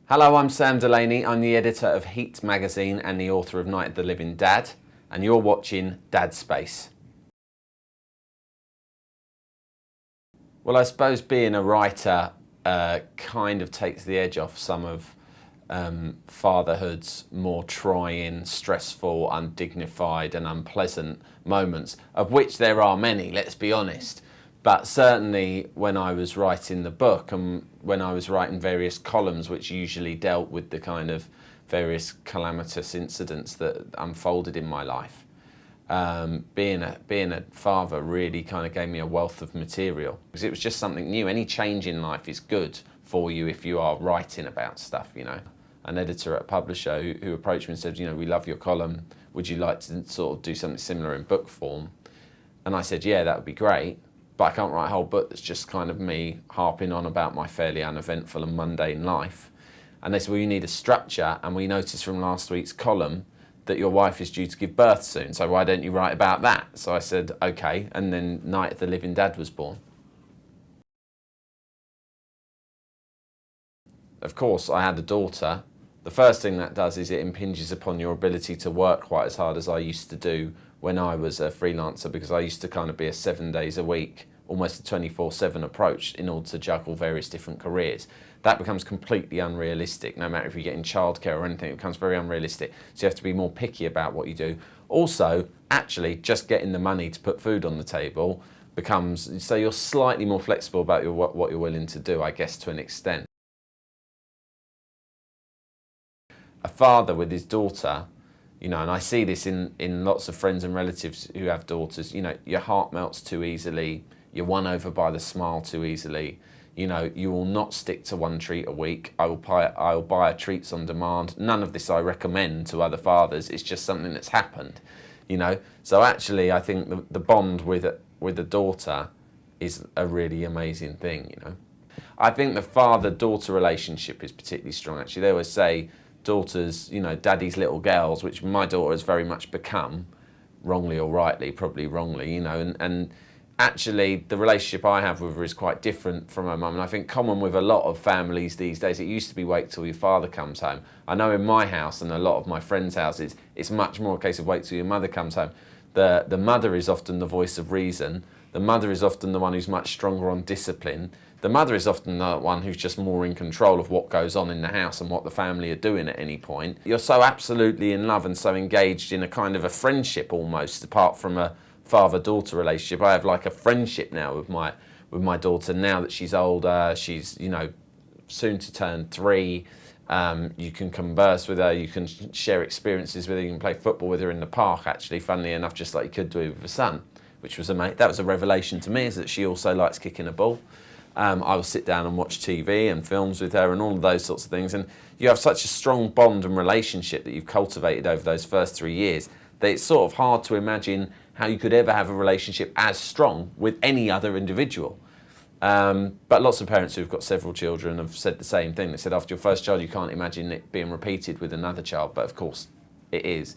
Hello, I'm Sam Delaney. I'm the editor of Heat magazine and the author of Night of the Living Dad, and you're watching Dad Space. Well, I suppose being a writer kind of takes the edge off some of fatherhood's more trying, stressful, undignified and unpleasant moments, of which there are many, let's be honest. But certainly when I was writing the book and when I was writing various columns which usually dealt with the kind of various calamitous incidents that unfolded in my life, being a father really kind of gave me a wealth of material, because it was just something new. Any change in life is good for you if you are writing about stuff, you know. An editor at a publisher who approached me and said, you know, we love your column, would you like to sort of do something similar in book form? And I said, yeah, that would be great, but I can't write a whole book that's just kind of me harping on about my fairly uneventful and mundane life. And they said, well, you need a structure, and we noticed from last week's column that your wife is due to give birth soon, so why don't you write about that? So I said, okay, and then Night of the Living Dad was born. Of course, I had a daughter. The first thing that does is it impinges upon your ability to work quite as hard as I used to do when I was a freelancer, because I used to kind of be a 7 days a week, almost a 24/7 approach in order to juggle various different careers. That becomes completely unrealistic, no matter if you get in childcare or anything, it becomes very unrealistic. So you have to be more picky about what you do. Also, actually, just getting the money to put food on the table becomes, so you're slightly more flexible about what you're willing to do, I guess, to an extent. A father with his daughter, you know, and I see this in lots of friends and relatives who have daughters, you know, your heart melts too easily, you're won over by the smile too easily, you know, you will not stick to one treat a week, I will buy treats on demand. None of this I recommend to other fathers, it's just something that's happened, you know. So actually I think the bond with a daughter is a really amazing thing, you know. I think the father-daughter relationship is particularly strong, actually. They always say, daughters, you know, daddy's little girls, which my daughter has very much become, wrongly or rightly, probably wrongly, you know, and actually the relationship I have with her is quite different from her mum, and I think common with a lot of families these days. It used to be wait till your father comes home. I know in my house and a lot of my friends' houses, it's much more a case of wait till your mother comes home. The mother is often the voice of reason. The mother is often the one who's much stronger on discipline. The mother is often the one who's just more in control of what goes on in the house and what the family are doing at any point. You're so absolutely in love and so engaged in a kind of a friendship almost, apart from a father-daughter relationship. I have like a friendship now with my daughter now that she's older. She's, you know, soon to turn 3. You can converse with her, you can share experiences with her, you can play football with her in the park, actually, funnily enough, just like you could do with a son, which was that was a revelation to me, is that she also likes kicking a ball. I will sit down and watch TV and films with her and all of those sorts of things, and you have such a strong bond and relationship that you've cultivated over those first 3 years that it's sort of hard to imagine how you could ever have a relationship as strong with any other individual. But lots of parents who've got several children have said the same thing. They said after your first child you can't imagine it being repeated with another child, but of course it is.